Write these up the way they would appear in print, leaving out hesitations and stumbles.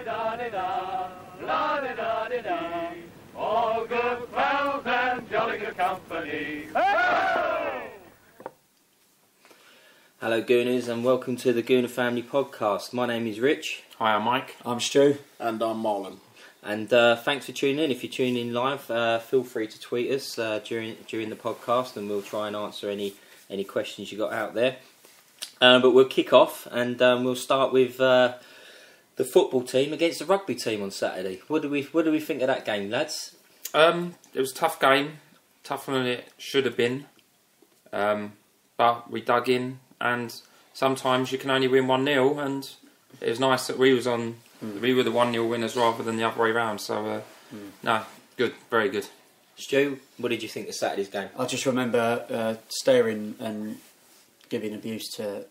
La-di-da-di-da, la-di-da-di-da, all good pals and jolly good company. Hey! Hello Gooners and welcome to the Gooner Family Podcast. My name is Rich. Hi, I'm Mike. I'm Stu. And I'm Marlon. And thanks for tuning in. If you're tuning in live, feel free to tweet us during the podcast and we'll try and answer any questions you got out there. But we'll kick off and we'll start with the football team against the rugby team on Saturday. What do we think of that game, lads? It was a tough game, tougher than it should have been. But we dug in, and sometimes you can only win 1-0, and it was nice that we were the 1-0 winners rather than the other way round. So no, good, very good. Stu, what did you think of Saturday's game? I just remember staring and giving abuse to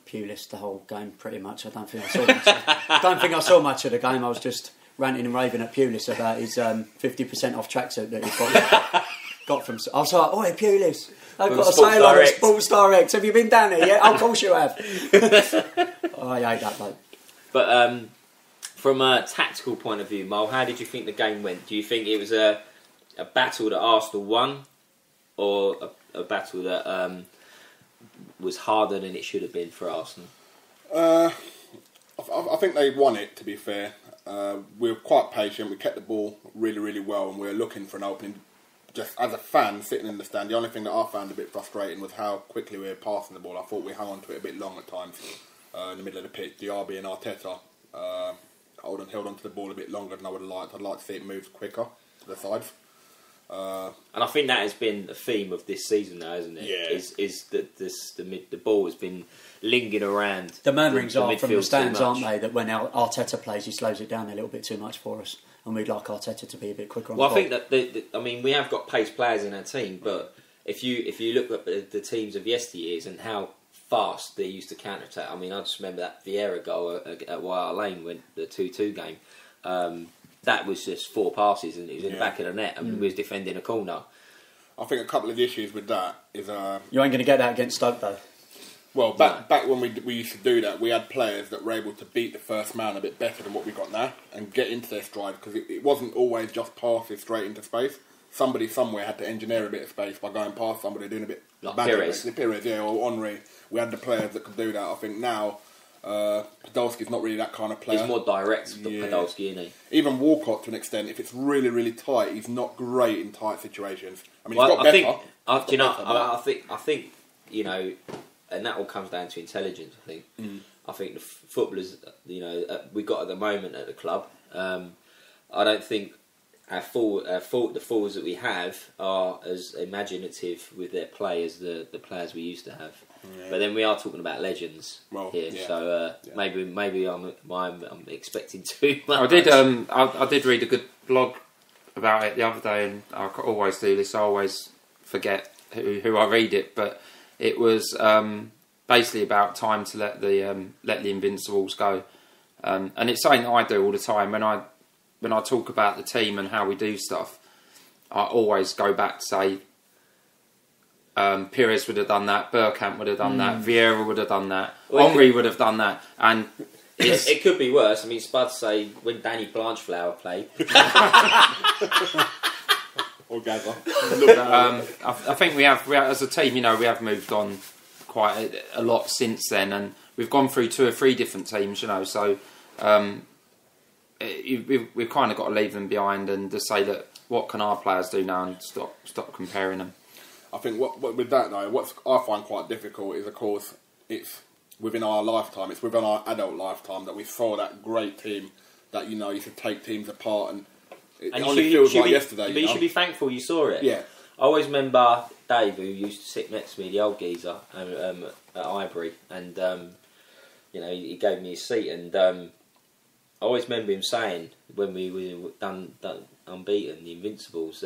Pulis the whole game, pretty much. I don't think I saw much of the game. I was just ranting and raving at Pulis about his 50% off tracksuit that he got from. I was like, "Oi, Pulis, I've got a sale on at Sports Direct. Have you been down there yet?" Of course you have. Oh, I hate that bloke. But from a tactical point of view, Mal, how did you think the game went? Do you think it was a battle that Arsenal won, or a battle that was harder than it should have been for Arsenal? I think they won it, to be fair. We were quite patient, we kept the ball really, really well, and we were looking for an opening. Just as a fan sitting in the stand, the only thing that I found a bit frustrating was how quickly we were passing the ball. I thought we hung on to it a bit long at times in the middle of the pitch. Diaby and Arteta held on to the ball a bit longer than I would have liked. I'd like to see it move quicker to the sides. And I think that has been the theme of this season now, isn't it? Yeah. Is that the ball has been lingering around. The murmurings the are from the stands, too aren't much. they, that when Arteta plays, he slows it down a little bit too much for us, and we'd like Arteta to be a bit quicker on Well, the I ball. think that we have got pace players in our team, but if you look at the teams of yesteryears and how fast they used to counter attack, I mean, I just remember that Vieira goal at White Hart Lane when the 2-2 game. That was just 4 passes and it was in the back of the net. I mean, we was defending a corner. I think a couple of issues with that is... You ain't going to get that against Stoke, though. Well, back when we used to do that, we had players that were able to beat the first man a bit better than what we got now and get into their stride, because it wasn't always just passes straight into space. Somebody somewhere had to engineer a bit of space by going past somebody, doing a bit... Like Pires, yeah, or Henry. We had the players that could do that. I think now... Podolski's not really that kind of player. He's more direct than Podolski, isn't he? Even Walcott, to an extent, if it's really, really tight, he's not great in tight situations. I mean, Well, he's got better. I think you know, and that all comes down to intelligence. I think. I think the footballers, you know, we got at the moment at the club. I don't think the forwards that we have are as imaginative with their play as the players we used to have. Yeah. But then we are talking about legends here, so maybe I'm expecting too much. I did read a good blog about it the other day, and I always do this. I always forget who I read it, but it was basically about time to let the Invincibles go, and it's something that I do all the time when I talk about the team and how we do stuff. I always go back to say. Pires would have done that, Bergkamp would have done that, Vieira would have done that, Henry would have done that, and it could be worse. I mean, Spud say when Danny Blanchflower played. Or Gather. I think we have, as a team, you know, we have moved on quite a lot since then, and we've gone through 2 or 3 different teams, you know, so we've kind of got to leave them behind and just say that what can our players do now and stop comparing them. I think what with that though, what I find quite difficult is, of course, it's within our lifetime, it's within our adult lifetime that we saw that great team that, you know, used to take teams apart, and it only feels like yesterday. But you should be thankful you saw it. Yeah. I always remember Dave, who used to sit next to me, the old geezer at Highbury, and you know, he gave me his seat, and I always remember him saying when we were done unbeaten, the Invincibles,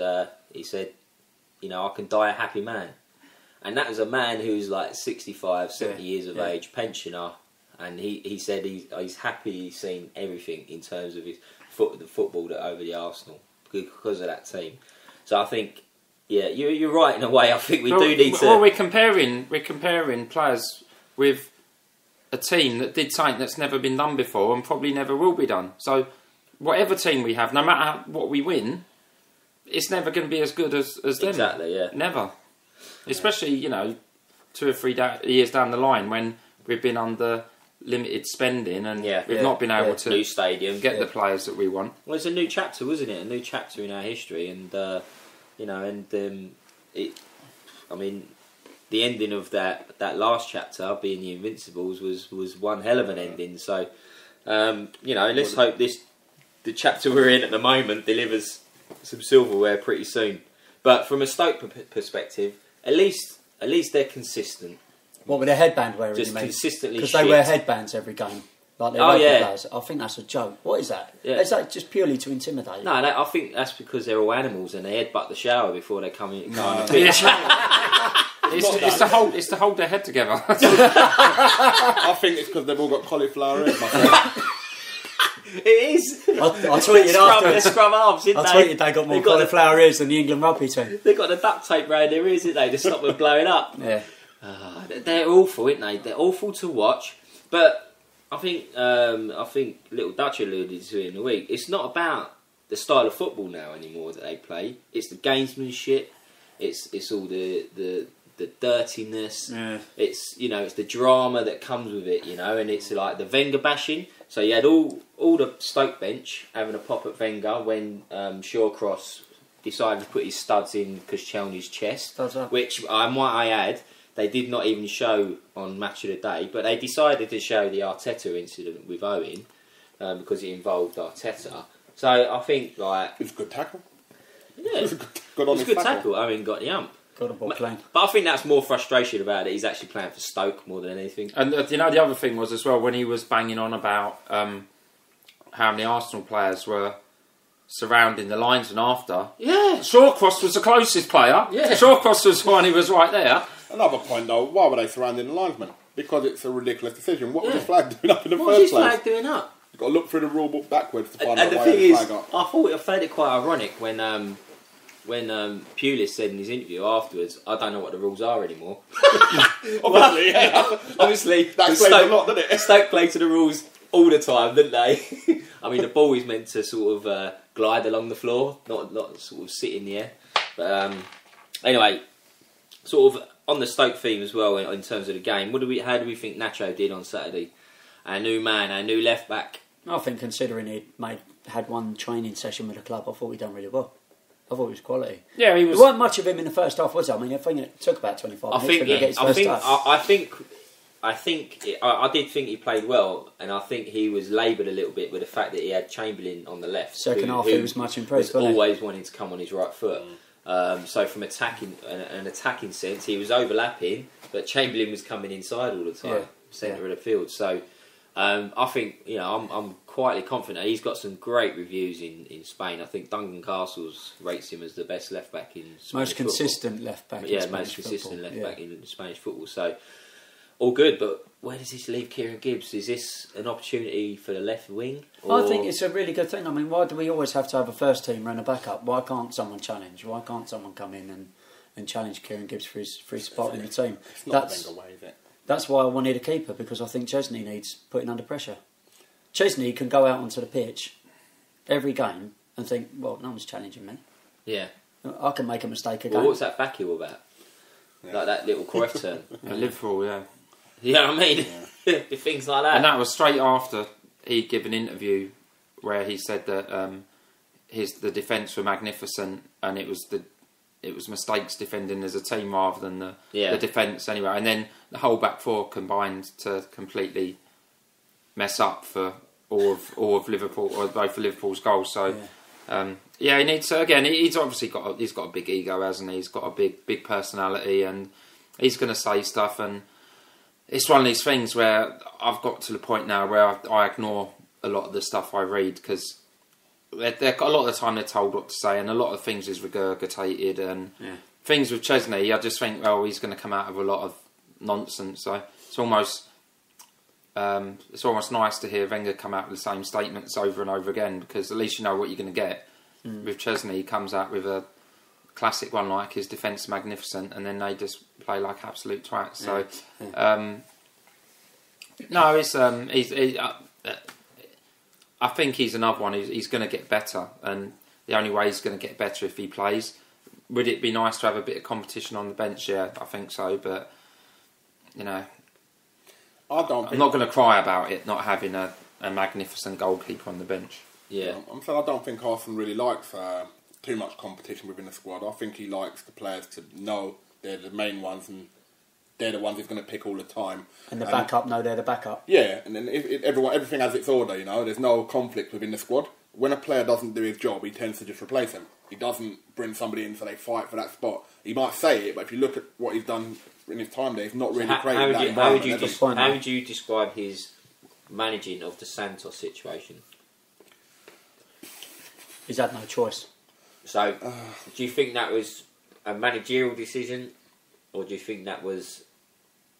he said, you know, I can die a happy man. And that was a man who's like 65, 70 years of age, pensioner. And he said he's happy he's seen everything in terms of the football that over the Arsenal because of that team. So I think, yeah, you're right in a way. I think we do need to... Well, we're comparing players with a team that did something that's never been done before and probably never will be done. So whatever team we have, no matter what we win, it's never going to be as good as them. Exactly, yeah. Never. Especially, 2 or 3 years down the line when we've been under limited spending and we've not been able to new stadium, get the players that we want. Well, it's a new chapter, wasn't it? A new chapter in our history, and I mean, the ending of that last chapter, being the Invincibles, was one hell of an ending. So, let's hope the chapter we're in at the moment delivers some silverware pretty soon. But from a Stoke perspective, at least they're consistent. What with their headband wearing? Just consistently, because they wear headbands every game, like their rugby players. I think that's a joke. What is that? Yeah. Is that just purely to intimidate? No, I think that's because they're all animals and they headbutt the shower before they come in. It's to hold their head together. I think it's because they've all got cauliflower ears, my friend. It is. I tweeted after. They scrum arms, didn't I tweeted they got more cauliflower ears than the England rugby team. They've got the duct tape round their ears, didn't they, to stop them blowing up. Yeah. They're awful, aren't they? They're awful to watch. But I think Little Dutch alluded to it in the week. It's not about the style of football now anymore that they play. It's the gamesmanship. It's all the dirtiness. Yeah. It's it's the drama that comes with it, and it's like the Wenger bashing. So you had all the Stoke bench having a pop at Wenger when Shawcross decided to put his studs in Koscielny's chest, which I might add, they did not even show on Match of the Day, but they decided to show the Arteta incident with Owen because it involved Arteta. So I think it's a good tackle. Yeah, it's a good tackle. Owen got the ump. Got a ball playing. But I think that's more frustration about it. He's actually playing for Stoke more than anything. And the other thing was as well when he was banging on about how many Arsenal players were surrounding the linesman after. Yeah, Shawcross was the closest player. Yeah, Shawcross was the one who was right there. Another point though, why were they surrounding the linesman? Because it's a ridiculous decision. What was his flag doing up in the first place? What was his flag doing up? You've got to look through the rule book backwards to find out why the flag up. I found it quite ironic when Pulis said in his interview afterwards, I don't know what the rules are anymore. Obviously, yeah. Obviously, that explains a lot, doesn't it? Stoke play to the rules all the time, didn't they? I mean, the ball is meant to sort of glide along the floor, not sort of sit in the air. But anyway, sort of on the Stoke theme as well in terms of the game. How do we think Nacho did on Saturday? Our new man, our new left back. I think considering he'd had one training session with the club, I thought he'd done really well. I thought he was quality. Yeah, he was. There wasn't much of him in the first half, was there? I mean, I think it took about 25 minutes to get his first touch. I did think he played well, and I think he was laboured a little bit with the fact that he had Chamberlain on the left. Second half, he was much improved. Was always wanting to come on his right foot. So from an attacking sense, he was overlapping, but Chamberlain was coming inside all the time, centre of the field. So I think I'm quietly confident. He's got some great reviews in Spain. I think Duncan Castles rates him as the best left back in Spanish most consistent football. Left back. Yeah, most consistent left back in Spanish football. So all good, but where does this leave Kieran Gibbs? Is this an opportunity for the left wing? I think it's a really good thing. I mean, why do we always have to have a first team and a backup? Why can't someone challenge? Why can't someone come in and challenge Kieran Gibbs for his spot in the team? It's not the Wenger way, is it? That's why I wanted a keeper, because I think Chesney needs putting under pressure. Chesney can go out onto the pitch every game and think, well, no one's challenging me. Yeah. I can make a mistake again. Well, what's that back heel about? Yeah. Like that little Cruyff turn. Liverpool, yeah. You know what I mean? Yeah. Things like that. And that was straight after he'd given an interview where he said that the defence were magnificent and it was mistakes defending as a team rather than the defence anyway. And then the whole back four combined to completely mess up for all of Liverpool, or both of Liverpool's goals. So he needs to, again. He's obviously got a big ego, hasn't he? He's got a big personality, and he's going to say stuff. And it's one of these things where I've got to the point now where I ignore a lot of the stuff I read, because a lot of the time they're told what to say, and a lot of things is regurgitated, and things with Chesney, I just think, well, he's going to come out of a lot of nonsense. So it's almost nice to hear Wenger come out with the same statements over and over again, because at least you know what you're going to get. With Chesney, he comes out with a classic one like his defence magnificent, and then they just play like absolute twats. So No, I think he's another one. He's going to get better, and the only way he's going to get better if he plays. Would it be nice to have a bit of competition on the bench? Yeah, I think so. But I'm not going to cry about it not having a magnificent goalkeeper on the bench. Yeah, I'm saying I don't think Arsene really likes too much competition within the squad. I think he likes the players to know they're the main ones and they're the ones he's going to pick all the time. And the backup know they're the backup. Yeah, and then everything has its order. There's no conflict within the squad. When a player doesn't do his job, he tends to just replace him. He doesn't bring somebody in so they fight for that spot. He might say it, but if you look at what he's done in his time there, he's not really created that environment. How would you describe his managing of the Santos situation? He's had no choice. So, do you think that was a managerial decision, or do you think that was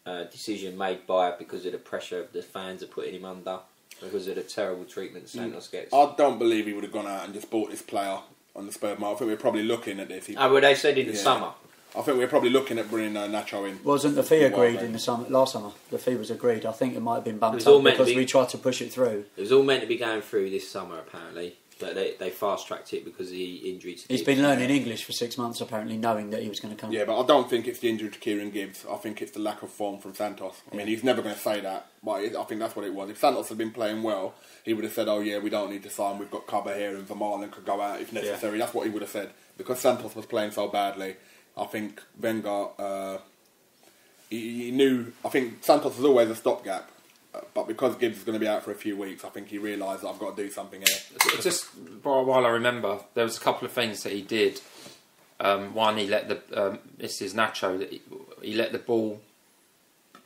a decision made because of the pressure the fans are putting him under, because of the terrible treatment Santos gets? I don't believe he would have gone out and just bought this player on the spur of the moment. I think we're probably looking at this. Well, they said in the summer. I think we're probably looking at bringing Nacho in. Wasn't the fee agreed in the summer? Last summer, the fee was agreed. I think it might have been bumped up because we tried to push it through. It was all meant to be going through this summer, apparently. But they fast-tracked it because of the injury to He's been learning English for 6 months, apparently, knowing that he was going to come. Yeah, but I don't think it's the injury to Kieran Gibbs. I think it's the lack of form from Santos. I mean, he's never going to say that, but I think that's what it was. If Santos had been playing well, he would have said, oh yeah, we don't need to sign, we've got cover here, and Vermaelen could go out if necessary. Yeah. That's what he would have said. Because Santos was playing so badly, I think Wenger, he knew... I think Santos was always a stopgap. But because Gibbs is going to be out for a few weeks, I think he realised that I've got to do something here. Just while I remember, there was a couple of things that he did. One, he let this is Nacho. He let the ball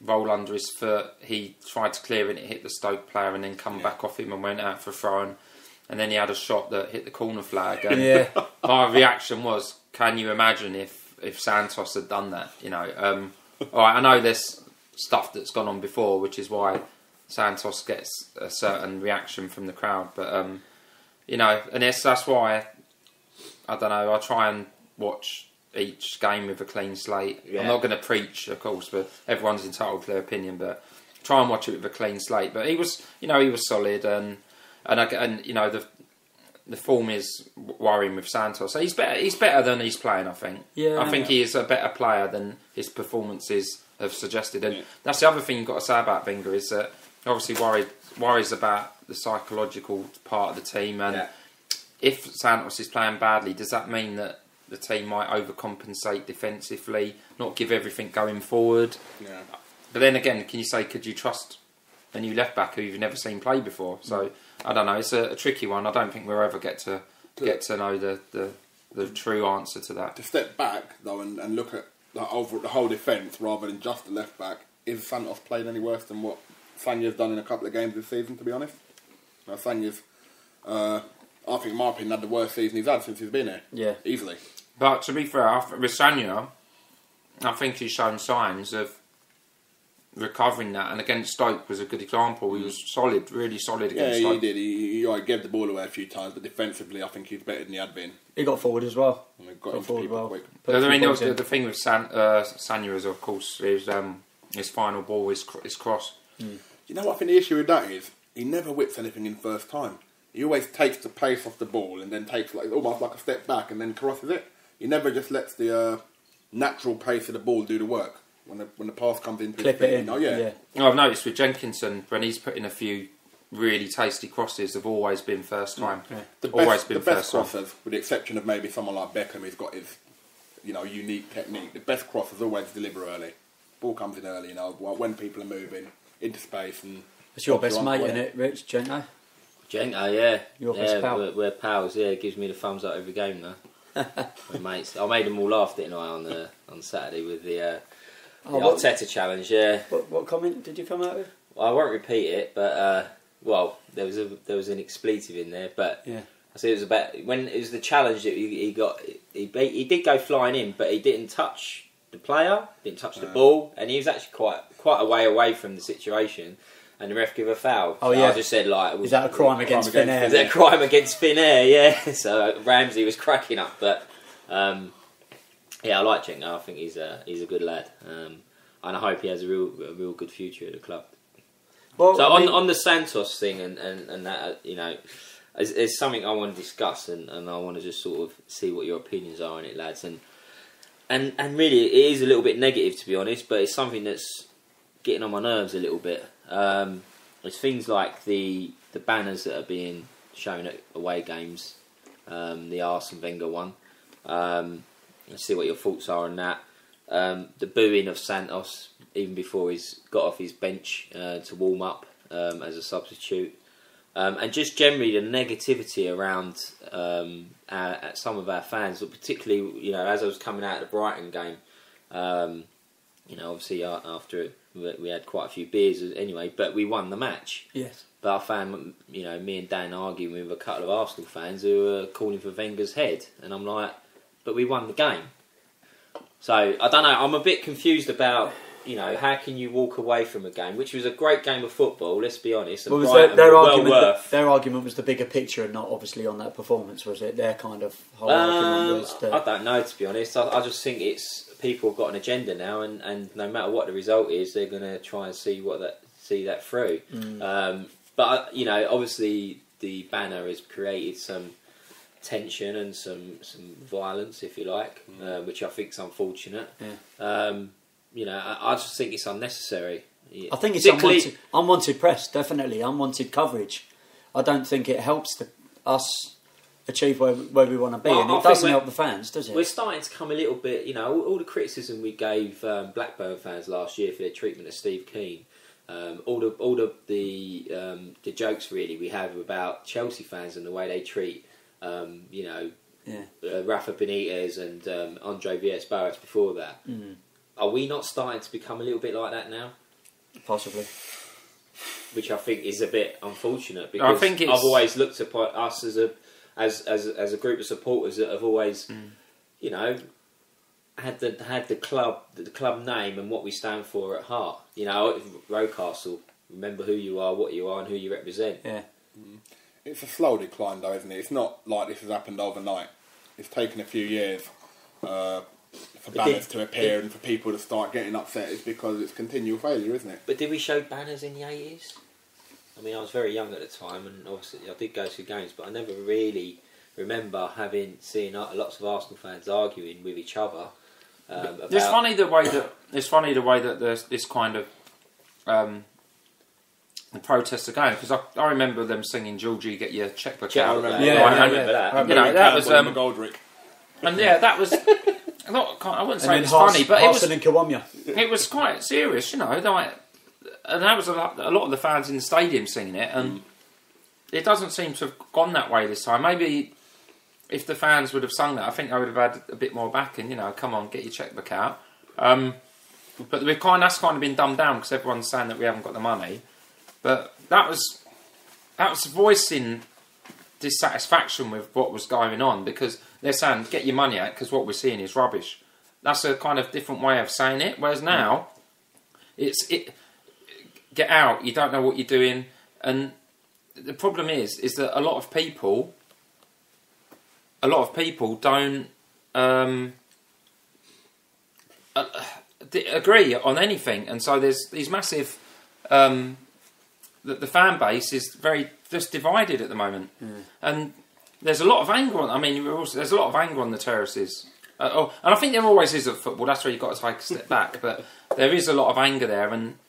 roll under his foot. He tried to clear it, it hit the Stoke player, and then come back off him and went out for a throw. And then he had a shot that hit the corner flag. And my reaction was, can you imagine if Santos had done that? All right, I know there's stuff that's gone on before, which is why Santos gets a certain reaction from the crowd, but and that's why I don't know. I try and watch each game with a clean slate. Yeah. I'm not going to preach, of course, but everyone's entitled to their opinion. But try and watch it with a clean slate. But he was solid, and the form is worrying with Santos. So he's better than he's playing. I think. Yeah, I think he is a better player than his performances have suggested. And that's the other thing you've got to say about Wenger is that obviously worries about the psychological part of the team. And if Santos is playing badly, does that mean that the team might overcompensate defensively, not give everything going forward? Yeah. But then again, could you trust a new left back who you've never seen play before? So I don't know. It's a tricky one. I don't think we'll ever get to know the true answer to that. To step back though and look at the whole defence rather than just the left back, is Santos played any worse than what Sanya's done in a couple of games this season? To be honest, Sanya's, I think, in my opinion, had the worst season he's had since he's been here. Yeah, easily. But to be fair, with Sanya, I think he's shown signs of recovering that, and against Stoke was a good example. He was solid, really solid against Stoke. Yeah, he did. He gave the ball away a few times, but defensively, I think he's better than he had been. He got forward as well. Got forward well. Quick. I mean, the thing with Sanya is, of course, his final ball is cross. You know what I think the issue with that is? He never whips anything in first time. He always takes the pace off the ball and then takes almost like a step back and then crosses it. He never just lets the natural pace of the ball do the work. When the pass comes into clip his feet, it in. Yeah. I've noticed with Jenkinson, when he's put in a few really tasty crosses, have always been first time. Yeah. The best crossers, with the exception of maybe someone like Beckham, who's got his unique technique. The best crossers always deliver early. Ball comes in early, when people are moving into space. And it's your best mate, isn't it, Rich? Gento, yeah. Your best pal. We're pals. Yeah, it gives me the thumbs up every game though. We're mates. I made them all laugh, didn't I, on Saturday with the Arteta challenge. Yeah. What comment did you come out with? Well, I won't repeat it, but there was an expletive in there, but yeah. I said it was about when it was the challenge that he got. He did go flying in, but he didn't touch the player, didn't touch the ball, and he was actually quite a way away from the situation. And the ref gave a foul. Oh, yeah. I just said, is that a crime against thin air? Is that a crime against thin air? Yeah. So Ramsey was cracking up, but I like Chenko. I think he's a good lad, and I hope he has a real good future at the club. Well, So I mean, on the Santos thing and that, you know, it's something I want to discuss and I want to just sort of see what your opinions are on it, lads. And really, it is a little bit negative, to be honest, but it's something that's getting on my nerves a little bit. It's things like the banners that are being shown at away games, the Arsene Wenger one. Let's see what your thoughts are on that. The booing of Santos even before he's got off his bench to warm up as a substitute, and just generally the negativity around some of our fans, but particularly, you know, as I was coming out of the Brighton game, you know, obviously after we had quite a few beers anyway, but we won the match. yes. But I found, you know, me and Dan arguing with a couple of Arsenal fans who were calling for Wenger's head, and I'm like, but we won the game. So I don't know. I'm a bit confused about, you know, how can you walk away from a game which was a great game of football? Let's be honest. And Well, was Brighton their were argument? well worth. Their argument was the bigger picture, and not obviously on that performance. Was it? Their kind of whole argument was that. I don't know, to be honest. I just think it's people have got an agenda now, and no matter what the result is, they're going to try and see that through. But you know, obviously the banner has created some tension and some violence, if you like, which I think is unfortunate. Yeah. You know, I just think it's unnecessary. I think it's unwanted press, definitely unwanted coverage. I don't think it helps us achieve where we want to be, and it doesn't help the fans, does it? We're starting to come a little bit, you know, all the criticism we gave Blackburn fans last year for their treatment of Steve Keane, all the jokes really we have about Chelsea fans and the way they treat, you know, Rafa Benitez and Andre Villas-Boas before that. Are we not starting to become a little bit like that now? Possibly. Which I think is a bit unfortunate, because I've always looked upon us as a group of supporters that have always, you know, had the club name and what we stand for at heart. You know, Rocastle, remember who you are, what you are, and who you represent. Yeah. It's a slow decline, though, isn't it? It's not like this has happened overnight. It's taken a few years for banners to appear and for people to start getting upset. It's because it's continual failure, isn't it? But did we show banners in the 80s? I mean, I was very young at the time, and obviously I did go to games, but I never really remember seeing lots of Arsenal fans arguing with each other. It's funny the way that there's this kind of the protests are going, because I remember them singing "Georgie, get your checkbook out." I remember that. You know, that was McGoldrick. And yeah, that was not. I wouldn't say And it's then funny, but Harston and Kiwamya. it was quite serious, you know. Like, and that was a lot of the fans in the stadium singing it, and it doesn't seem to have gone that way this time. Maybe if the fans would have sung that, I think I would have had a bit more backing. You know, come on, get your checkbook out. But that's kind of been dumbed down because everyone's saying that we haven't got the money. But that was voicing dissatisfaction with what was going on, because they're saying get your money out because what we're seeing is rubbish. That's a kind of different way of saying it. Whereas now, it's get out. You don't know what you're doing, and the problem is that a lot of people don't agree on anything, and so there's these massive. The fan base is very just divided at the moment, and there's a lot of anger on. I mean, there's a lot of anger on the terraces. And I think there always is at football. That's where you've got to take a step back. But there is a lot of anger there, and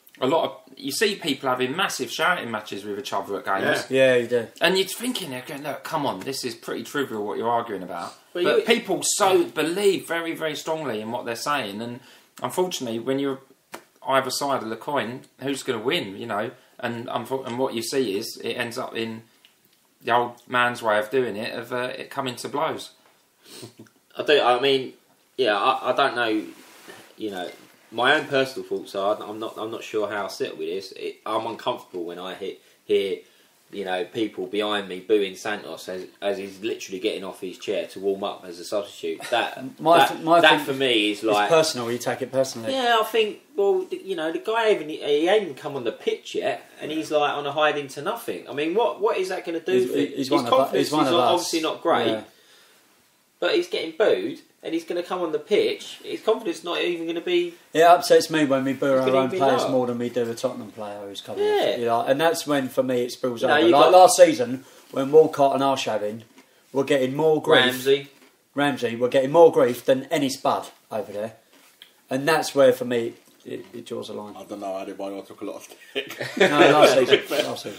you see people having massive shouting matches with each other at games. Yeah, you do. And you're thinking, look, come on, this is pretty trivial what you're arguing about. But people so believe very, very strongly in what they're saying, and unfortunately, when you're either side of the coin, who's going to win? You know. And what you see is it ends up in the old man's way of doing it, of it coming to blows. I don't know. You know, my own personal thoughts are I'm not sure how I sit with this. I'm uncomfortable when I hear you know, people behind me booing Santos as he's literally getting off his chair to warm up as a substitute. That for me is like... It's personal, you take it personally. Yeah, I think, well, you know, the guy he ain't even come on the pitch yet, and he's like on a hiding to nothing. I mean, what is that going to do for him? His confidence is obviously not great, but he's getting booed, and he's going to come on the pitch, his confidence not even going to be. It upsets me when we boo It's our gonna own be players low. more than we do a Tottenham player who's coming. Yeah. You know, and that's when for me it spills No, over. you Like got- last season when Walcott and Arshavin were getting more grief. Ramsey. Were getting more grief than any Spud over there, and that's where for me it draws a line. I don't know. Adebayor took a lot of stick. No, last season.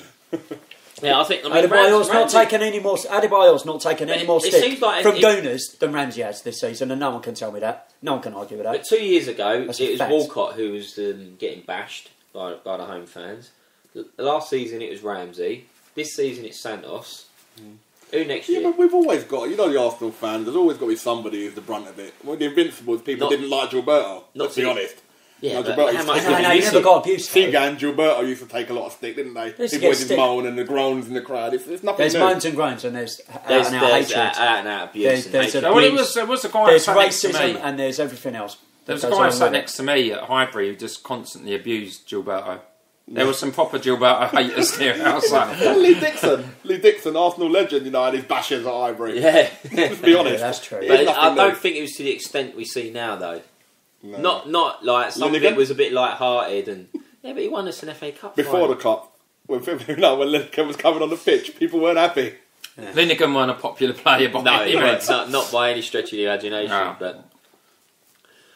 Yeah, I think. Adebayor's not taken any more. Adebayor's not taken any more It stick seems like from it- Gooners than Ramsey has this season, and no one can tell me that. No one can argue with that. But 2 years ago, That's a it was fact. Walcott who was getting bashed by the home fans. Last season, it was Ramsey. This season, it's Santos. Who next Yeah, year? but we've always got, the Arsenal fans, there's always got to be somebody who's the brunt of it. When the Invincibles, people Not- didn't like Gilberto, not let's be to- honest. Yeah, No, but Gilberto how used much to did No, he he miss never it? got abused. though. Seagan, Gilberto used to take a lot of stick, didn't they? Yes, People yes, with his stick. moan and the groans in the crowd. It's nothing There's new. moans and groans, and there's There's out and out hatred. out and out abuse. and There's hatred. a- Well, abuse. there was a guy There's sat next to racism me. and there's everything else. There was that a goes guy along sat with it. next to me at Highbury who just constantly abused Gilberto. There was some proper Gilberto haters there. I was like, Lee Dixon, Arsenal legend, and his bashes at Ivory. Yeah, Let's be honest. Yeah, that's true. It's but nothing I new. don't think it was to the extent we see now, though. No. Not like some of Linegan? it was a bit light-hearted, and yeah, but he won us an FA Cup Before final. the cup, when Lineker was coming on the pitch, people weren't happy. Linegan weren't a popular player by No, any he means. weren't. Not by any stretch of the imagination. No. But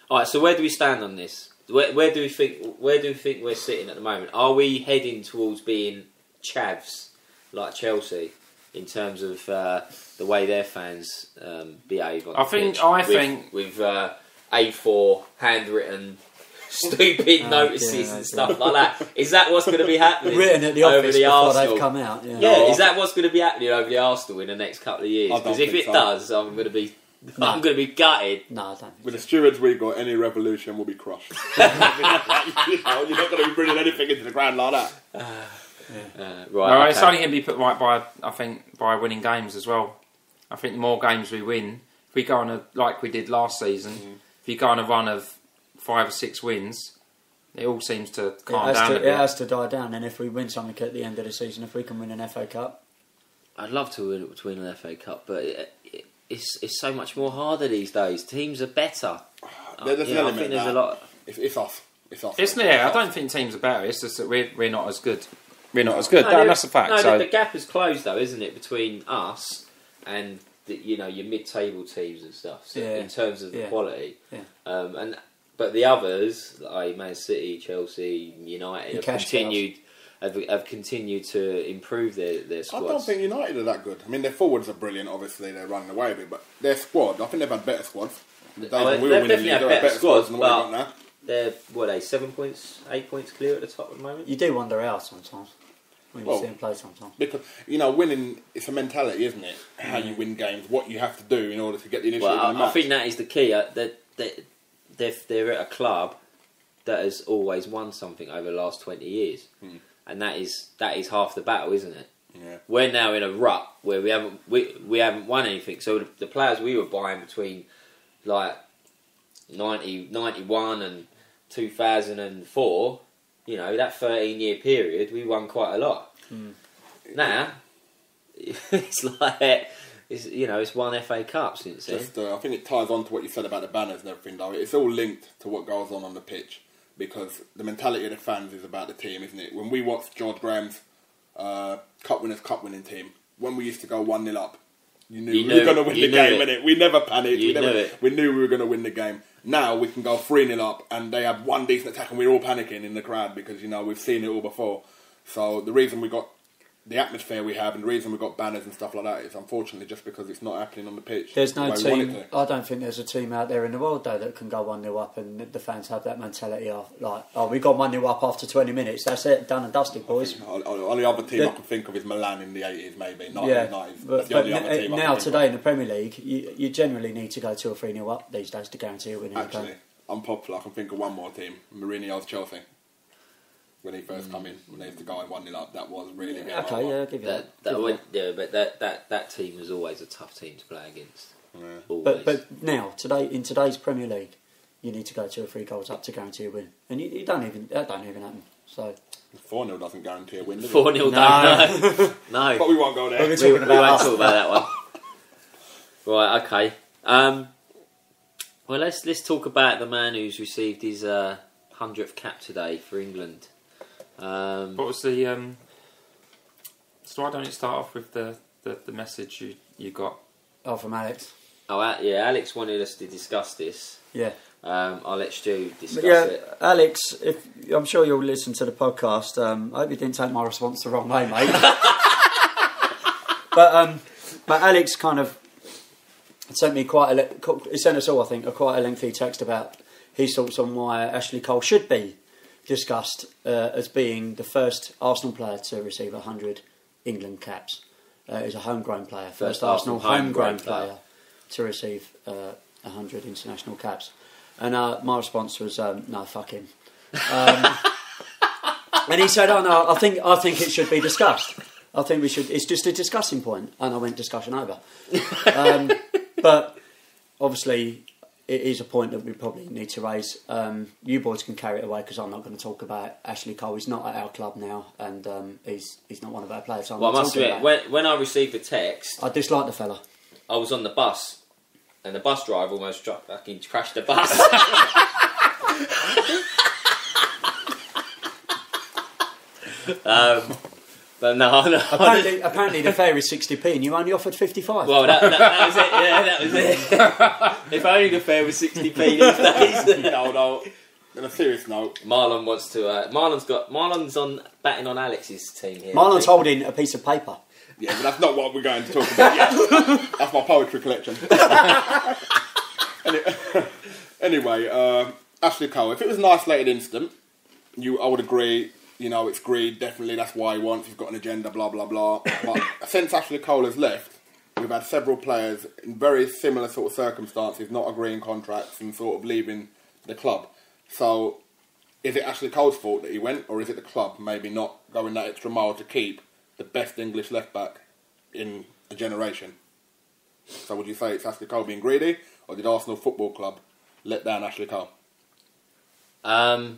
all right, so where do we stand on this? Where do we think we're sitting at the moment? Are we heading towards being chavs like Chelsea in terms of the way their fans behave on I the think- pitch? I think- with A4 handwritten stupid notices yeah, and stuff like that. Is that what's going to be happening Written at the over office the before Arsenal? they've come out. Yeah. Yeah, is that what's going to be happening over the Arsenal in the next couple of years? I don't Because if think it so. does, I'm going to be gutted. No, I don't. think With the stewards we got, any revolution will be crushed. You're not going to be bringing anything into the ground like that. Right, Well, it's okay. only going to be put right by winning games as well. I think the more games we win, if we go on like we did last season, if you go on a run of 5 or 6 wins, it all seems to calm down a it bit. has to die down, and if we win something at the end of the season, if we can win an FA Cup, I'd love to win an FA Cup, but it's so much more harder these days. Teams are better. There's an I element think there's now. a lot. It's us. It's us. I don't think teams are better. It's just that we're not as good. We're not as good. No, That's a fact. No, so the gap is closed though, isn't it, between us and your mid-table teams and stuff. So Yeah. in terms of the Yeah. quality, Yeah. But the others, like Man City, Chelsea, United, The have cash continued to improve their I squads. don't think United are that good. I mean, their forwards are brilliant, obviously, they're running away a bit, but their squad, I think they've had better squads. The days when we were they've winning definitely league, had they had better squads, than what but we've got now. they're 7 points, 8 points clear at the top at the moment. you do wonder how sometimes when you Well, see them play sometimes. Because, winning, it's a mentality, isn't it? How you win games, what you have to do in order to get the initiative Well, in the I match. think that is the key. They're at a club that has always won something over the last 20 years, and that is half the battle, isn't it? Yeah. We're now in a rut where we haven't won anything. So the players we were buying between like 91 and 2004, that 13-year period, we won quite a lot. Now it's like it's one FA Cup since then. Just, I think it ties on to what you said about the banners and everything, though. It's all linked to what goes on the pitch, because the mentality of the fans is about the team, isn't it? When we watched George Graham's cup winning team, when we used to go 1-0 up, you knew we were going to win the game, innit? We never panicked. We knew we were going to win the game. Now we can go 3-0 up, and they have one decent attack, and we're all panicking in the crowd because we've seen it all before. So the reason we got the atmosphere we have, and the reason we got banners and stuff like that, is unfortunately just because it's not happening on the pitch. There's no the way we want team. it to. I don't think there's a team out there in the world though that can go 1-0 up, and the fans have that mentality of like, oh, we got 1-0 up after 20 minutes. That's it, done and dusted, boys. Only other team I can think of is Milan in the 80s, maybe. Not Yeah, 90s. but That's the only other team I now can think today in of. the Premier League, you generally need to go 2 or 3-0 up these days to guarantee a winning the Actually, game. I'm popular. I can think of one more team. Mourinho's Chelsea. When he first come in, when they used to go 1-0 up, that was really good. Okay, yeah, I'll give you that. But that team was always a tough team to play against. Yeah. Always. But now in today's Premier League, you need to go 2 or 3 goals up to guarantee a win, and that don't even happen. So 4-0 doesn't guarantee a win, does it? 4-0 no. No. But we won't go there. We're We talking won't about talk about that one. Right, okay. Well, let's talk about the man who's received his 100th cap today for England. What was the? So why don't you start off with the message you got? Oh, from Alex. Oh, yeah, Alex wanted us to discuss this. Yeah. I'll let Stu discuss Yeah, it. Alex, I'm sure you'll listen to the podcast. I hope you didn't take my response the wrong way, mate. but Alex kind of sent me he sent us all, I think, quite a lengthy text about his thoughts on why Ashley Cole should be discussed as being the first Arsenal player to receive 100 England caps. He's a homegrown player, first Arsenal homegrown player to receive 100 international caps. And my response was, no, fuck him. And he said, oh no, I think it should be discussed. I think we should. It's just a discussing point. And I went, discussion over. But obviously, it is a point that we probably need to raise. You boys can carry it away because I'm not going to talk about Ashley Cole. He's not at our club now, and he's not one of our players. So Well, I must admit, when I received the text, I dislike the fella. I was on the bus, and the bus driver almost fucking crashed the bus. But no. Apparently the fare is 60p, and you only offered 55. Well, that was it. Yeah, that was it. If only the fare was 60p these days. No. On a serious note, Marlon wants to. Marlon's on batting on Alex's team here. Marlon's holding a piece of paper. yeah, but that's not what we're going to talk about yet. That's my poetry collection. Anyway, Ashley Cole. If it was an isolated incident, I would agree. You know, it's greed, definitely, that's why he wants, he's got an agenda, blah, blah, blah. But since Ashley Cole has left, we've had several players in very similar sort of circumstances not agreeing contracts and sort of leaving the club. So, is it Ashley Cole's fault that he went, or is it the club maybe not going that extra mile to keep the best English left-back in a generation? So would you say it's Ashley Cole being greedy, or did Arsenal Football Club let down Ashley Cole? I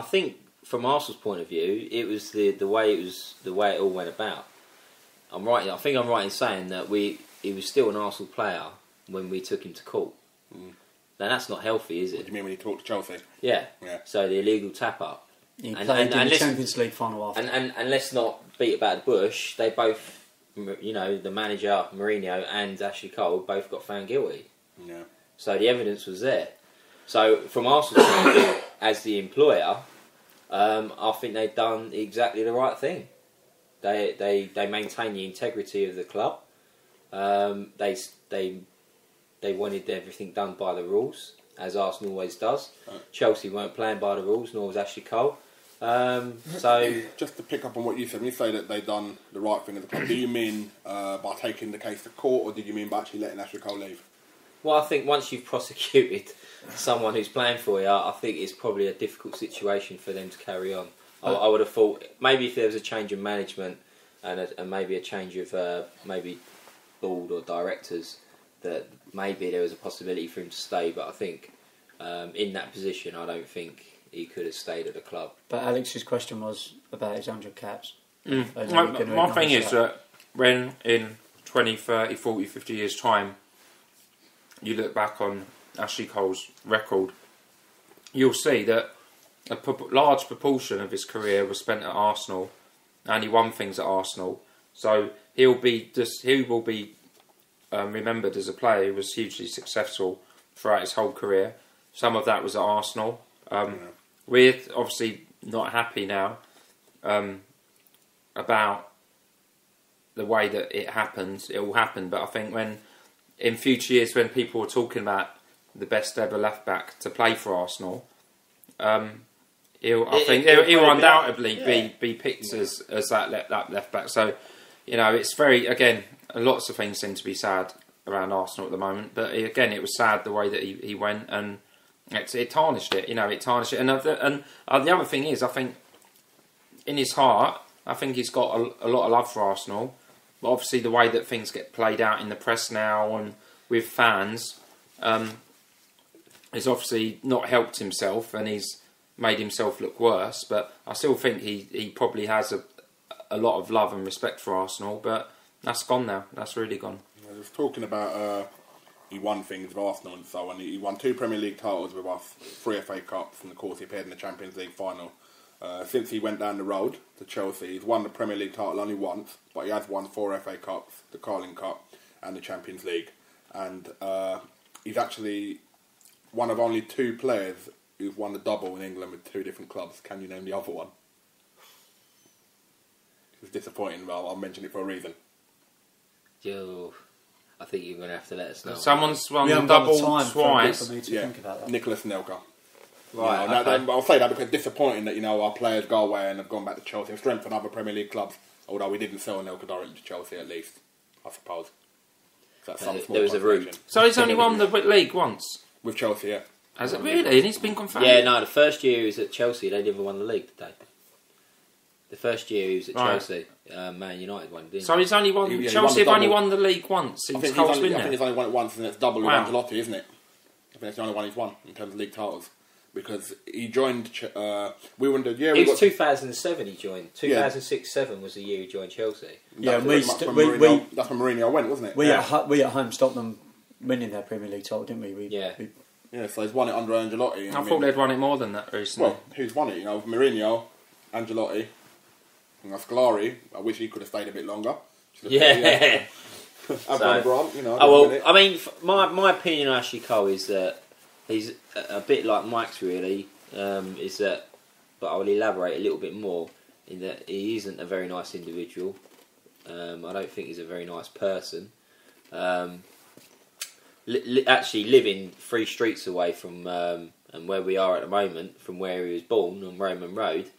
think from Arsenal's point of view, it was the way it all went about. I'm right. I think I'm right in saying that he was still an Arsenal player when we took him to court. Now that's not healthy, is it? What do you mean when you talk to Chelsea? Yeah. So the illegal tap up. He played in the Champions League final after. And let's not beat about the bush. They both, the manager Mourinho and Ashley Cole both got found guilty. Yeah. So the evidence was there. So from Arsenal's point of view, as the employer, I think they've done exactly the right thing. They maintain the integrity of the club. They wanted everything done by the rules, as Arsenal always does. Chelsea weren't playing by the rules, nor was Ashley Cole. So just to pick up on what you said, when you say that they've done the right thing at the club, do you mean by taking the case to court, or did you mean by actually letting Ashley Cole leave? Well, I think once you've prosecuted someone who's playing for you, I think it's probably a difficult situation for them to carry on. I would have thought maybe if there was a change of management and maybe a change of maybe board or directors, that maybe there was a possibility for him to stay. But I think in that position, I don't think he could have stayed at the club. But Alex's question was about his 100 caps. My thing is that when in 20, 30, 40, 50 years' time, you look back on Ashley Cole's record, you'll see that a large proportion of his career was spent at Arsenal, and he won things at Arsenal. So he will be remembered as a player who was hugely successful throughout his whole career. Some of that was at Arsenal. We're obviously not happy now about the way that it happens. It will happen, but I think when in future years, when people are talking about the best ever left back to play for Arsenal, he'll undoubtedly be picked as that left back. So, it's very, again, lots of things seem to be sad around Arsenal at the moment. But again, it was sad the way that he went, and it tarnished it. It tarnished it. And the other thing is, I think in his heart, I think he's got a lot of love for Arsenal. But obviously, the way that things get played out in the press now and with fans, he's obviously not helped himself, and he's made himself look worse. But I still think he probably has a lot of love and respect for Arsenal. But that's gone now. That's really gone. I was talking about he won things with Arsenal and so on. He won 2 Premier League titles with us, 3 FA Cups, and of course he appeared in the Champions League final. Since he went down the road to Chelsea, he's won the Premier League title only once, but he has won 4 FA Cups, the Carling Cup, and the Champions League. And he's actually one of only 2 players who've won the double in England with 2 different clubs. Can you name the other one? It was disappointing, but I'll mention it for a reason. Yo, I think you're going to have to let us know. Someone's won We the haven't got double time twice. for me to Yeah, think about that. Nicholas Nelka. Right, okay. I'll say that because it's disappointing that our players go away and have gone back to Chelsea and strengthened other Premier League clubs. Although we didn't sell Nelka directly to Chelsea, at least, I suppose. So that's some small There was a route. consolation. So he's only won the league once. With Chelsea, yeah. Has it really? And he's been confirmed. Yeah, no, the first year he was at Chelsea, they never won the league, did they? The first year he was at Right. Chelsea, Man United won, didn't So he's only won. Yeah, he Chelsea won the have only double. won the league once I since think, Cole's been I think there. he's only won it once, and it's double with Wow. Ancelotti, isn't it? I think that's the only one he's won in terms of league titles. Because he joined, we won the year It we was got 2007 he joined. 2006-7 was the year he joined Chelsea. Yeah, that's we when Mourinho- that's when Mourinho went, wasn't it? We at home stopped them winning their Premier League title, didn't we? Yeah. Yeah, so he's won it under Ancelotti. I thought they'd won it more than that recently. Well, who's won it? Mourinho, Ancelotti, and Scolari. I wish he could have stayed a bit longer. Yeah. Abraham Grant, Oh well, I mean, my opinion on Ashley Cole is that he's a bit like Mike's really. Is that, but I'll elaborate a little bit more in that he isn't a very nice individual. I don't think he's a very nice person. Actually, living 3 streets away from and where we are at the moment, from where he was born on Roman Road,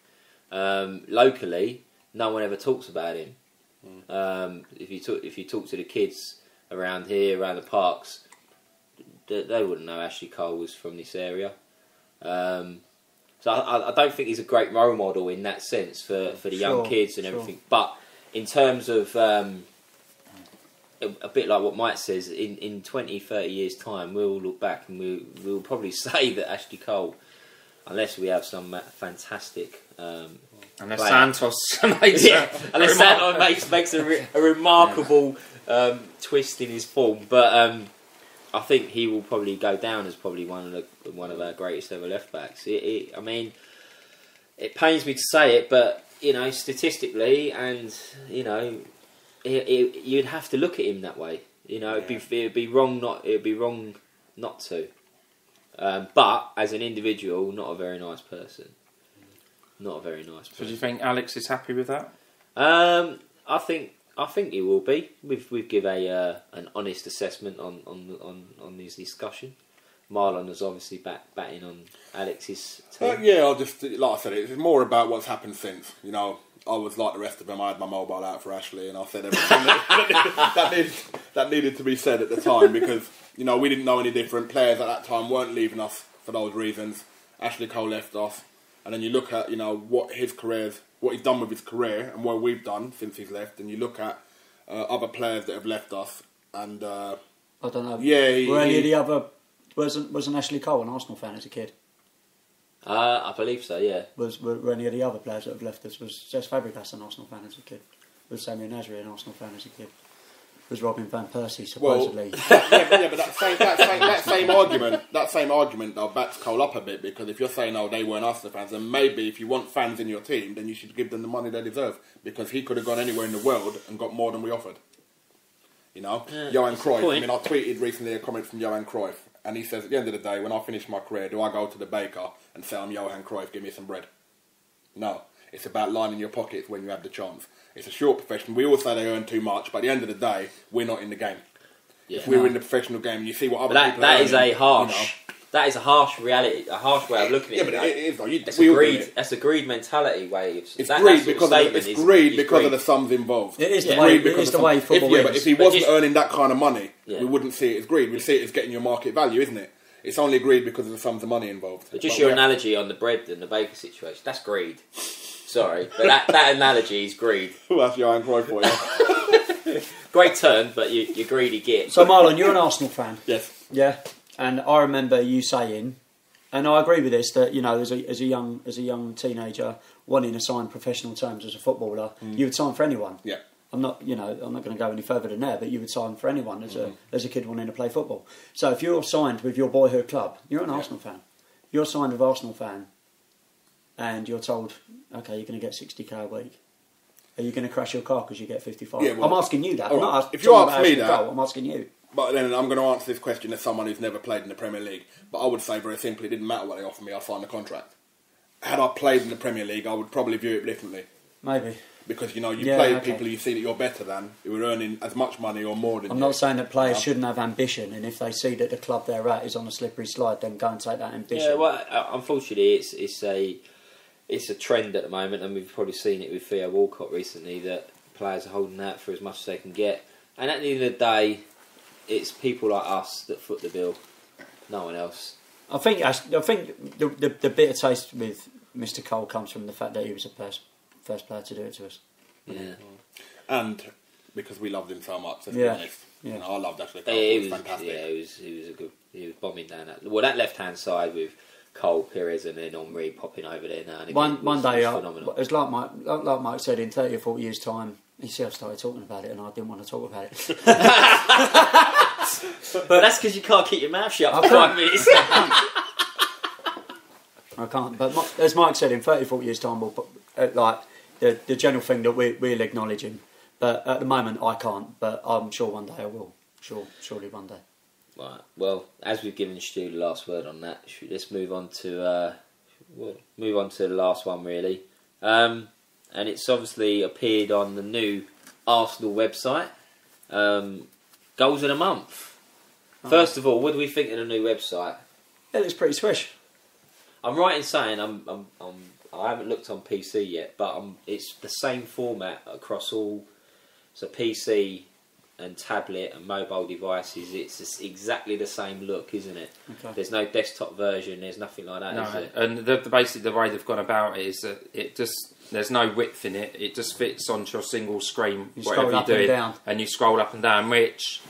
locally, no one ever talks about him. If you talk to the kids around here, around the parks, they wouldn't know Ashley Cole was from this area. So I don't think he's a great role model in that sense for the young kids and everything. But in terms of a bit like what Mike says, in 20, 30 years' time, we'll look back and we'll probably say that Ashley Cole, unless we have some fantastic... Unless player. Santos makes unless Santos makes a remarkable twist in his form. But I think he will probably go down as probably one of our greatest ever left backs. I mean, it pains me to say it, but statistically, and you'd have to look at him that way. It'd be wrong not to. But as an individual, not a very nice person. Not a very nice person. So do you think Alex is happy with that? I think he will be. We've give an honest assessment on this discussion. Marlon is obviously batting on Alex's team. Yeah, I'll just, like I said, it's more about what's happened since. I was like the rest of them. I had my mobile out for Ashley, and I said everything that needed to be said at the time because we didn't know any different. Players at that time weren't leaving us for those reasons. Ashley Cole left us, and then you look at what he's done with his career, and what we've done since he's left, and you look at other players that have left us, and I don't know. Yeah, were any of the other wasn't Ashley Cole an Arsenal fan as a kid? I believe so. Yeah. Were any of the other players that have left us? Was Jess Fabregas an Arsenal fan as a kid? Was Samuel Nasri an Arsenal fan as a kid? Was Robin van Persie supposedly? But that same argument though backs Cole up a bit because if you're saying they weren't Arsenal fans, then maybe if you want fans in your team, then you should give them the money they deserve because he could have gone anywhere in the world and got more than we offered. Johan Cruyff. I tweeted recently a comment from Johan Cruyff, and he says at the end of the day, when I finish my career, do I go to the baker and say I'm Johan Cruyff, give me some bread? No, it's about lining your pockets when you have the chance. It's a short profession. We all say they earn too much, but at the end of the day, we're not in the game. Yeah. If we're in the professional game, you see what other people that are is earning, a harsh. That is a harsh reality, a harsh way of looking at it. Yeah, but it is. Though. That's a greed. That's a greed mentality way. It's greed because of the sums involved. It is the way. It is the way football is. But if he wasn't earning that kind of money, we wouldn't see it as greed. We'd see it as getting your market value, isn't it? It's only greed because of the sums of money involved. But just your analogy on the bread and the baker situation—that's greed. Sorry, but that analogy is greed. Well, that's Johan Cruyff for you. Great turn, but you're greedy git. So Marlon, you're an Arsenal fan. Yes. Yeah, and I remember you saying, and I agree with this, that as a young teenager wanting to sign professional terms as a footballer, you would sign for anyone. Yeah. I'm not going to go any further than there, but you would sign for anyone as a kid wanting to play football. So if you're signed with your boyhood club, you're an Arsenal fan. You're signed with Arsenal fan, and you're told, okay, you're going to get 60k a week. Are you going to crash your car because you get 55? Yeah, well, I'm asking you that. I'm not asking if you ask me that, I'm asking you. But then I'm going to answer this question as someone who's never played in the Premier League. But I would say very simply, it didn't matter what they offered me, I'd sign the contract. Had I played in the Premier League, I would probably view it differently. Maybe. Because, you play with people you see that you're better than, who are earning as much money or more than I'm you. not saying that players shouldn't have ambition, and if they see that the club they're at is on a slippery slide, then go and take that ambition. Yeah, well, unfortunately, it's a trend at the moment, and we've probably seen it with Theo Walcott recently, that players are holding out for as much as they can get. And at the end of the day, it's people like us that foot the bill, no one else. I think the bitter taste with Mr. Cole comes from the fact that he was the first player to do it to us. Yeah. And because we loved him so much, let's be honest. Yeah. I loved Ashley Cole. He was fantastic. Yeah, he was bombing down that left hand side with Cole, Perez, and then Henry popping over there now. And One day, phenomenal. it's like Mike said, in 30 or 40 years' time, you see, I started talking about it, and I didn't want to talk about it. But that's because you can't keep your mouth shut for 5 minutes. I can't. But as Mike said, in 30, 40 years' time, we'll put, like the general thing that we'll acknowledge him. But at the moment, I can't. But I'm sure one day I will. Surely one day. Right. Well, as we've given Stu the last word on that, let's move on to the last one, really. And it's obviously appeared on the new Arsenal website. Goals in a month. First of all, what do we think of the new website? It looks pretty swish. I'm right in saying I haven't looked on PC yet, but it's the same format across all. So PC and tablet and mobile devices. It's just exactly the same look, isn't it? Okay. There's no desktop version. There's nothing like that, No, is it? and basically the way they've gone about it is that there's no width in it. It just fits onto your single screen, whatever you're doing, and you scroll up and down, which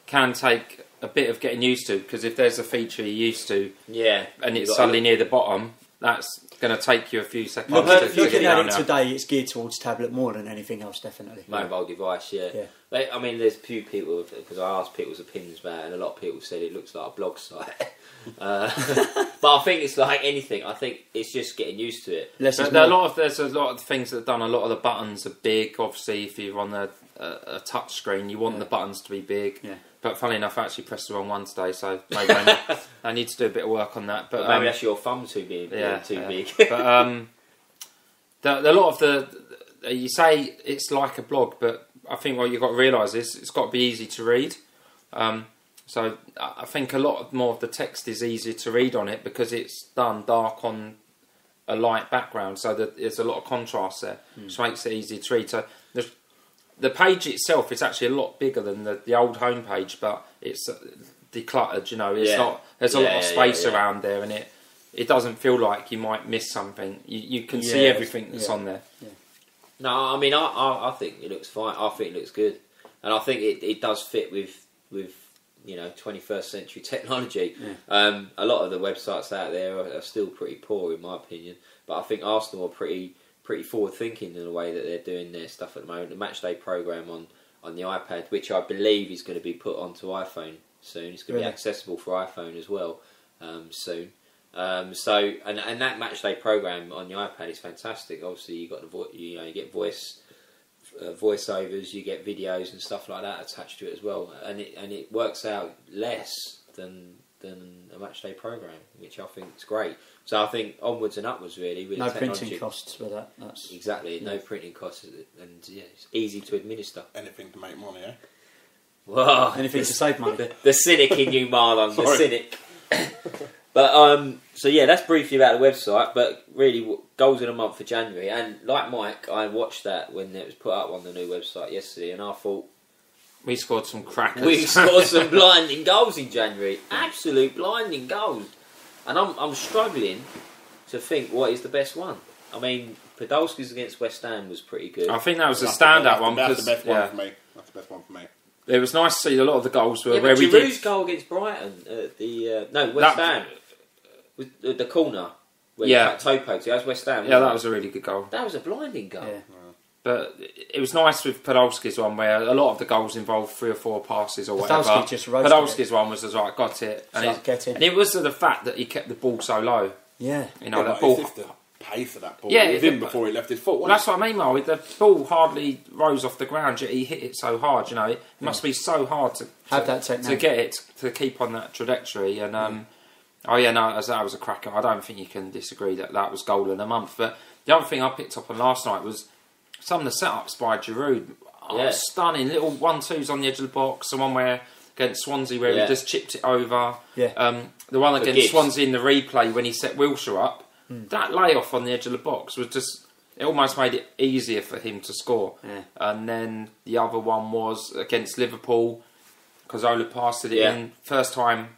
can take a bit of getting used to, because if there's a feature you're used to, and it's suddenly near the bottom, that's going to take you a few seconds. Looking at it today, it's geared towards tablet more than anything else, definitely. Mobile device, yeah. I mean, there's a few people, because I asked people's opinions about it, and a lot of people said it looks like a blog site. But I think it's like anything. I think it's just getting used to it. There's a lot of things that are done. A lot of the buttons are big. Obviously, if you're on a touch screen, you want the buttons to be big. Yeah. But funnily enough, I actually pressed the wrong one today, so maybe I need to do a bit of work on that. But maybe that's your thumb too big. Big. But a lot of you say it's like a blog, but I think what you've got to realise is it's got to be easy to read. So I think a lot more of the text is easier to read on it because it's done dark on a light background, so there's a lot of contrast there, which makes it easier to read. So the page itself is actually a lot bigger than the old homepage, but it's decluttered. It's not. There's a lot of space around there, and it doesn't feel like you might miss something. You can see everything that's on there. Yeah. No, I mean I think it looks fine. I think it looks good, and I think it does fit with 21st century technology. Yeah. A lot of the websites out there are still pretty poor, in my opinion. But I think Arsenal are pretty forward thinking in the way that they're doing their stuff at the moment. The matchday program on the iPad, which I believe is going to be put onto iPhone soon. It's going to be accessible for iPhone as well soon. So that matchday program on the iPad is fantastic. Obviously, you got you get voiceovers, you get videos and stuff like that attached to it as well, and it works out less than a matchday program, which I think is great. So I think onwards and upwards really with no technology. printing costs for that. That's Exactly, no printing costs, and it's easy to administer. Anything to make money, eh? Well, anything to save money. The cynic in you, Marlon, the cynic. But so that's briefly about the website. But really, goals in a month for January, and like Mike, I watched that when it was put up on the new website yesterday, and I thought we scored some crackers. We scored some blinding goals in January, absolute blinding goals, and I'm struggling to think what is the best one. I mean, Podolski's against West Ham was pretty good. I think that was a standout one. That's the best one for me. That's the best one for me. It was nice to see a lot of the goals were where we did. Giroud's goal against Brighton, West Ham, with the corner where Topo to. That was West Ham. Yeah, that was a really good goal. That was a blinding goal. Yeah. But it was nice with Podolski's one where a lot of the goals involved 3 or 4 passes or whatever. Podolski just roasted Podolski's one was just like, got it. And it was the fact that he kept the ball so low. Yeah. You know, that It's ball... just the pace of that ball. Yeah, it was in before he left his foot, Well, that's what I mean, Mark. The ball hardly rose off the ground, yet he hit it so hard. You know, it must be so hard to have that technique to get it to keep on that trajectory. And oh yeah, no, that was a cracker. I don't think you can disagree that was goal in a month. But the other thing I picked up on last night was some of the setups by Giroud. Oh, stunning little 1-2s on the edge of the box. The one where against Swansea where he just chipped it over. Yeah. The one against Swansea in the replay when he set Wilshere up. That layoff on the edge of the box was just... It almost made it easier for him to score. Yeah. And then the other one was against Liverpool. Cazorla passed it in. First time,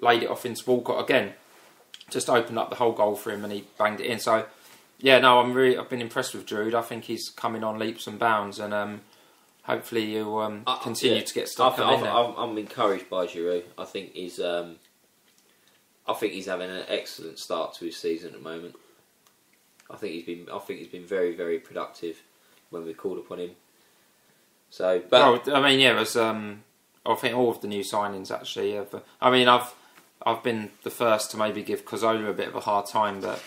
laid it off into Walcott again. Just opened up the whole goal for him and he banged it in. So, yeah, no, I've been impressed with Giroud. I think he's coming on leaps and bounds and hopefully he'll continue to get stuck in there. I'm encouraged by Giroud. I think he's having an excellent start to his season at the moment. I think he's been very, very productive when we called upon him. So, but well, I mean, yeah, it was. I think all of the new signings actually. I mean, I've been the first to maybe give Cazorla a bit of a hard time, but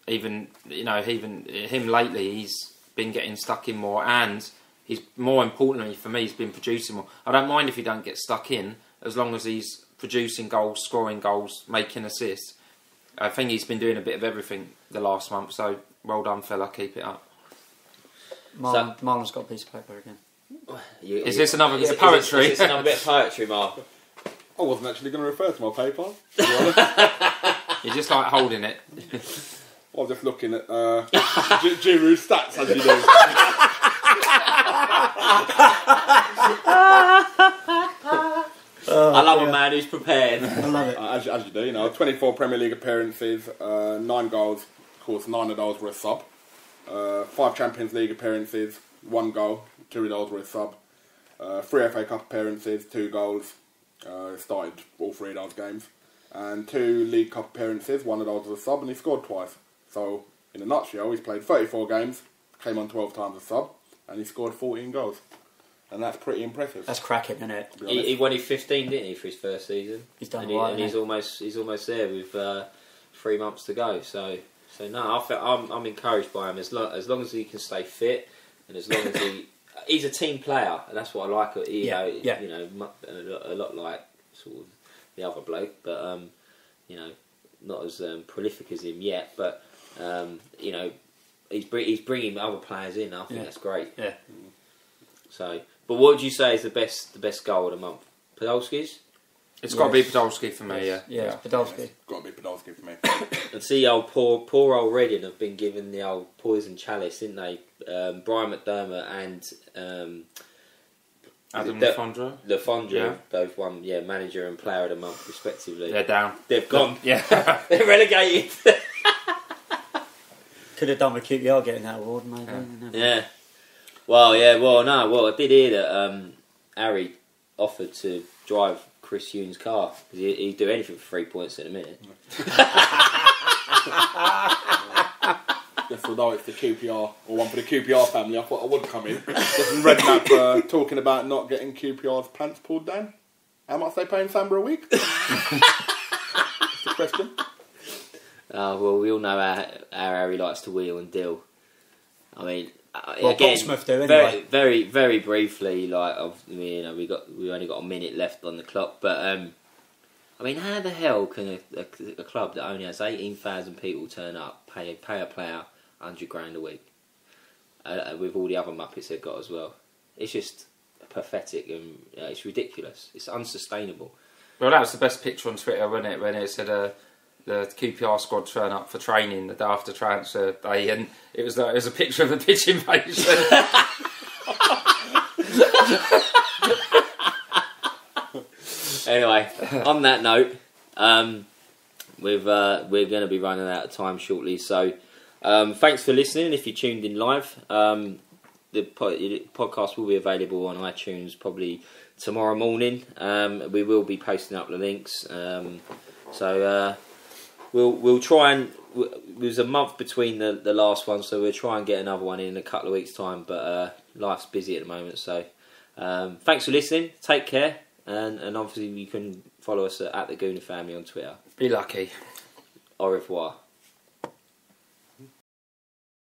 even him lately, he's been getting stuck in more, and he's more importantly for me, he's been producing more. I don't mind if he don't get stuck in, as long as he's producing goals, scoring goals, making assists. I think he's been doing a bit of everything the last month, so well done, fella, keep it up. Marlon's got a piece of paper again. Is this another bit of poetry? Is this another bit of poetry, Mark? I wasn't actually going to refer to my paper. You're just like holding it. I was just looking at Giroud's stats, as you do. I love a man who's prepared. I love it. As you do, 24 Premier League appearances, 9 goals, of course 9 of those were a sub. 5 Champions League appearances, 1 goal, 2 of those were a sub. 3 FA Cup appearances, 2 goals, started all 3 of those games. And 2 League Cup appearances, 1 of those was a sub, and he scored twice. So, in a nutshell, he's played 34 games, came on 12 times a sub, and he scored 14 goals. And that's pretty impressive. That's cracking, isn't it? He won 15, didn't he, for his first season? He's done and he's almost there with 3 months to go. So no, I'm encouraged by him as long as he can stay fit, and as long as he's a team player, and that's what I like. A lot like sort of the other bloke, but not as prolific as him yet. But he's bringing other players in. I think that's great. Yeah. So, but what would you say is the best goal of the month? Podolski's? It's got to be Podolski for me. Yeah, it's Podolski. It's got to be Podolski for me. And see, poor old Reading have been given the old poison chalice, didn't they? Brian McDermott and Adam Le Fondre, both won manager and player of the month respectively. They're down. They've gone. Yeah, they're relegated. Could have done with QPR getting that award, maybe. Yeah. Well, I did hear that Harry offered to drive Chris Hugh's car because he'd do anything for 3 points in a minute. Just although it's the QPR or one for the QPR family, I thought I would come in. Just read that talking about not getting QPR's pants pulled down. How much they paying Samba a week? That's the question. Well, we all know how Harry likes to wheel and deal. I mean, well, again, Portsmouth do anyway. Very, very briefly. We only got a minute left on the clock, but I mean, how the hell can a club that only has 18,000 people turn up pay a player £100,000 a week with all the other muppets they've got as well? It's just pathetic and it's ridiculous. It's unsustainable. Well, that was the best picture on Twitter, wasn't it? When it said the QPR squad turn up for training the day after transfer day, and it was a picture of a pitch invasion. Anyway, on that note, we're going to be running out of time shortly. So, thanks for listening. If you tuned in live, the podcast will be available on iTunes probably tomorrow morning. We will be posting up the links. So we'll try and it was a month between the last one, so we'll try and get another one in a couple of weeks' time. But life's busy at the moment, so thanks for listening. Take care, and obviously you can follow us at the Gooner Family on Twitter. Be lucky. Au revoir.